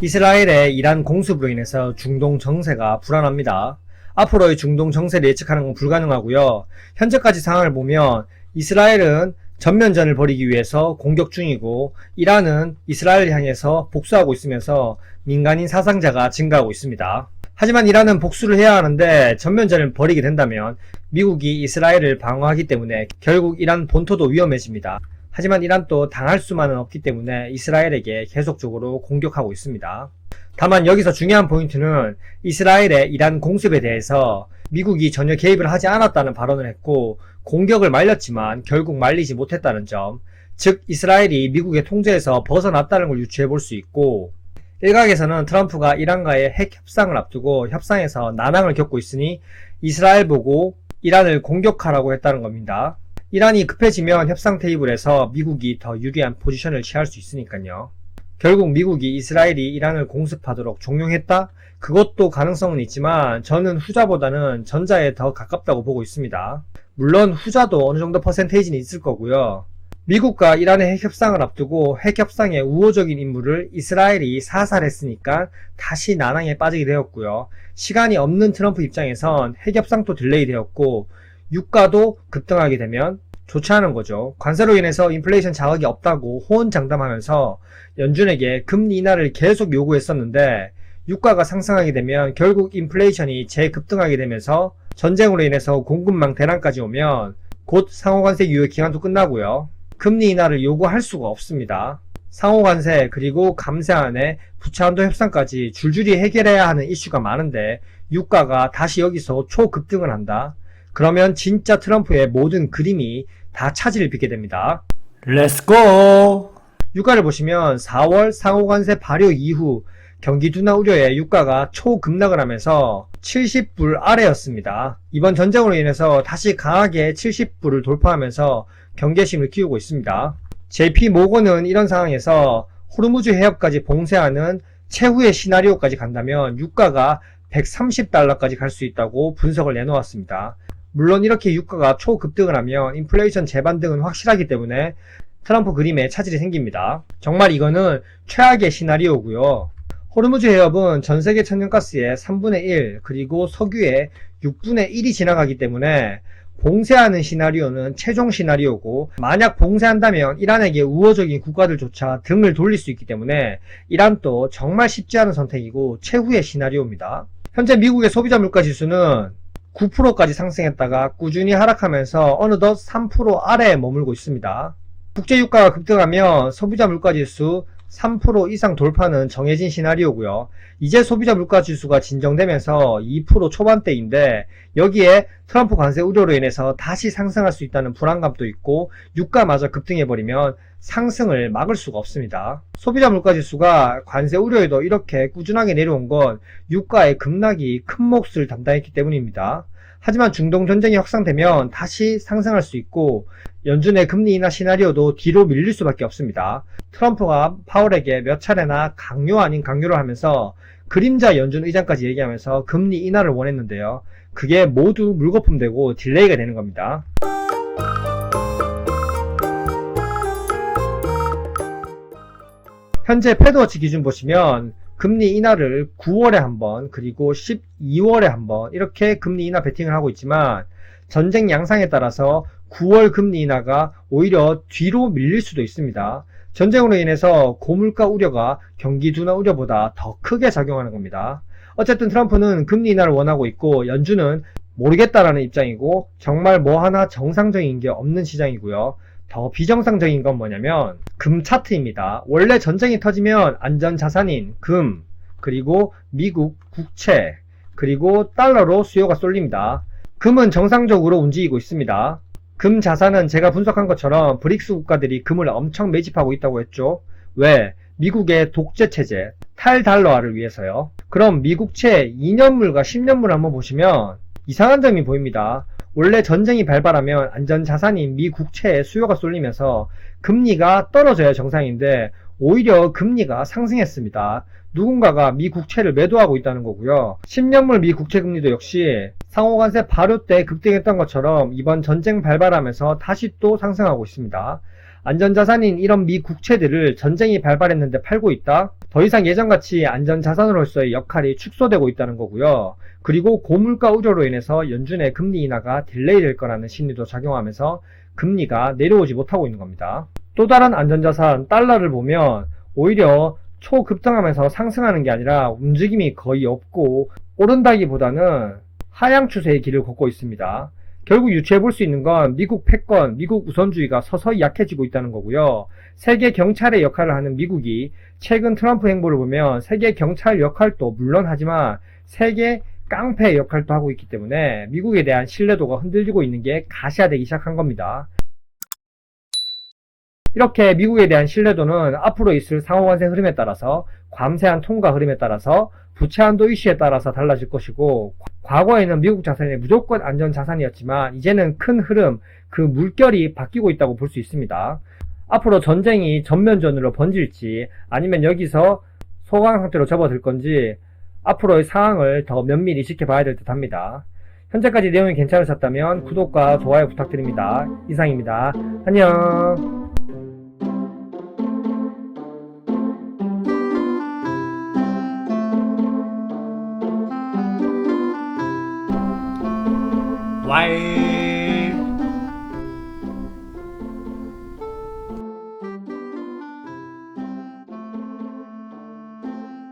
이스라엘의 이란 공습으로 인해서 중동 정세가 불안합니다. 앞으로의 중동 정세를 예측하는 건 불가능하고요. 현재까지 상황을 보면 이스라엘은 전면전을 벌이기 위해서 공격 중이고 이란은 이스라엘을 향해서 복수하고 있으면서 민간인 사상자가 증가하고 있습니다. 하지만 이란은 복수를 해야 하는데 전면전을 벌이게 된다면 미국이 이스라엘을 방어하기 때문에 결국 이란 본토도 위험해집니다. 하지만 이란도 당할 수만은 없기 때문에 이스라엘에게 계속적으로 공격하고 있습니다. 다만 여기서 중요한 포인트는 이스라엘의 이란 공습에 대해서 미국이 전혀 개입을 하지 않았다는 발언을 했고 공격을 말렸지만 결국 말리지 못했다는 점, 즉 이스라엘이 미국의 통제에서 벗어났다는 걸 유추해 볼 수 있고, 일각에서는 트럼프가 이란과의 핵 협상을 앞두고 협상에서 난항을 겪고 있으니 이스라엘 보고 이란을 공격하라고 했다는 겁니다. 이란이 급해지면 협상 테이블에서 미국이 더 유리한 포지션을 취할 수 있으니까요. 결국 미국이 이스라엘이 이란을 공습하도록 종용했다? 그것도 가능성은 있지만 저는 후자보다는 전자에 더 가깝다고 보고 있습니다. 물론 후자도 어느 정도 퍼센테이지는 있을 거고요. 미국과 이란의 핵협상을 앞두고 핵협상의 우호적인 임무를 이스라엘이 사살했으니까 다시 난항에 빠지게 되었고요. 시간이 없는 트럼프 입장에선 핵협상도 딜레이 되었고 유가도 급등하게 되면 좋지 않은 거죠. 관세로 인해서 인플레이션 자극이 없다고 호언장담하면서 연준에게 금리 인하를 계속 요구했었는데 유가가 상승하게 되면 결국 인플레이션이 재급등하게 되면서 전쟁으로 인해서 공급망 대란까지 오면 곧 상호관세 유예 기간도 끝나고요. 금리 인하를 요구할 수가 없습니다. 상호관세 그리고 감세안에 부채한도 협상까지 줄줄이 해결해야 하는 이슈가 많은데 유가가 다시 여기서 초급등을 한다? 그러면 진짜 트럼프의 모든 그림이 다 차질을 빚게 됩니다. 렛츠고! 유가를 보시면 4월 상호관세 발효 이후 경기 둔화 우려에 유가가 초급락을 하면서 70불 아래였습니다. 이번 전쟁으로 인해서 다시 강하게 70불을 돌파하면서 경계심을 키우고 있습니다. JP 모건은 이런 상황에서 호르무즈 해협까지 봉쇄하는 최후의 시나리오까지 간다면 유가가 130달러까지 갈 수 있다고 분석을 내놓았습니다. 물론 이렇게 유가가 초급등을 하면 인플레이션 재반등은 확실하기 때문에 트럼프 그림에 차질이 생깁니다. 정말 이거는 최악의 시나리오고요. 호르무즈 해협은 전세계 천연가스의 3분의 1 그리고 석유의 6분의 1이 지나가기 때문에 봉쇄하는 시나리오는 최종 시나리오고 만약 봉쇄한다면 이란에게 우호적인 국가들조차 등을 돌릴 수 있기 때문에 이란도 정말 쉽지 않은 선택이고 최후의 시나리오입니다. 현재 미국의 소비자 물가지수는 9%까지 상승했다가 꾸준히 하락하면서 어느덧 3% 아래에 머물고 있습니다. 국제유가가 급등하면 소비자 물가지수 3% 이상 돌파는 정해진 시나리오고요. 이제 소비자 물가지수가 진정되면서 2% 초반대인데 여기에 트럼프 관세 우려로 인해서 다시 상승할 수 있다는 불안감도 있고 유가마저 급등해버리면 상승을 막을 수가 없습니다. 소비자 물가지수가 관세 우려에도 이렇게 꾸준하게 내려온 건 유가의 급락이 큰 몫을 담당했기 때문입니다. 하지만 중동 전쟁이 확산되면 다시 상승할 수 있고 연준의 금리 인하 시나리오도 뒤로 밀릴 수밖에 없습니다. 트럼프가 파월에게 몇 차례나 강요 아닌 강요를 하면서 그림자 연준 의장까지 얘기하면서 금리 인하를 원했는데요. 그게 모두 물거품되고 딜레이가 되는 겁니다. 현재 패드워치 기준 보시면 금리 인하를 9월에 한번 그리고 12월에 한번 이렇게 금리 인하 베팅을 하고 있지만 전쟁 양상에 따라서 9월 금리 인하가 오히려 뒤로 밀릴 수도 있습니다. 전쟁으로 인해서 고물가 우려가 경기 둔화 우려보다 더 크게 작용하는 겁니다. 어쨌든 트럼프는 금리 인하를 원하고 있고 연준은 모르겠다라는 입장이고 정말 뭐 하나 정상적인 게 없는 시장이고요. 더 비정상적인 건 뭐냐면 금 차트입니다. 원래 전쟁이 터지면 안전자산인 금, 그리고 미국 국채, 그리고 달러로 수요가 쏠립니다. 금은 정상적으로 움직이고 있습니다. 금 자산은 제가 분석한 것처럼 브릭스 국가들이 금을 엄청 매집하고 있다고 했죠. 왜? 미국의 독재체제, 탈달러화를 위해서요. 그럼 미국채 2년물과 10년물을 한번 보시면 이상한 점이 보입니다. 원래 전쟁이 발발하면 안전자산인 미 국채에 수요가 쏠리면서 금리가 떨어져야 정상인데 오히려 금리가 상승했습니다. 누군가가 미 국채를 매도하고 있다는 거고요. 10년물 미 국채 금리도 역시 상호관세 발효 때 급등했던 것처럼 이번 전쟁 발발하면서 다시 또 상승하고 있습니다. 안전자산인 이런 미 국채들을 전쟁이 발발했는데 팔고 있다? 더 이상 예전같이 안전자산으로서의 역할이 축소되고 있다는 거고요. 그리고 고물가 우려로 인해서 연준의 금리 인하가 딜레이 될 거라는 심리도 작용하면서 금리가 내려오지 못하고 있는 겁니다. 또 다른 안전자산 달러를 보면 오히려 초급등하면서 상승하는 게 아니라 움직임이 거의 없고 오른다기보다는 하향 추세의 길을 걷고 있습니다. 결국 유추해 볼 수 있는 건 미국 패권, 미국 우선주의가 서서히 약해지고 있다는 거고요. 세계 경찰의 역할을 하는 미국이 최근 트럼프 행보를 보면 세계 경찰 역할도 물론 하지만 세계 깡패 역할도 하고 있기 때문에 미국에 대한 신뢰도가 흔들리고 있는 게 가시화되기 시작한 겁니다. 이렇게 미국에 대한 신뢰도는 앞으로 있을 상호관세 흐름에 따라서 관세한 통과 흐름에 따라서 부채 한도 이슈에 따라서 달라질 것이고 과거에는 미국 자산이 무조건 안전자산이었지만 이제는 큰 흐름, 그 물결이 바뀌고 있다고 볼 수 있습니다. 앞으로 전쟁이 전면전으로 번질지 아니면 여기서 소강 상태로 접어들 건지 앞으로의 상황을 더 면밀히 지켜봐야 될 듯 합니다. 현재까지 내용이 괜찮으셨다면 구독과 좋아요 부탁드립니다. 이상입니다. 안녕. Why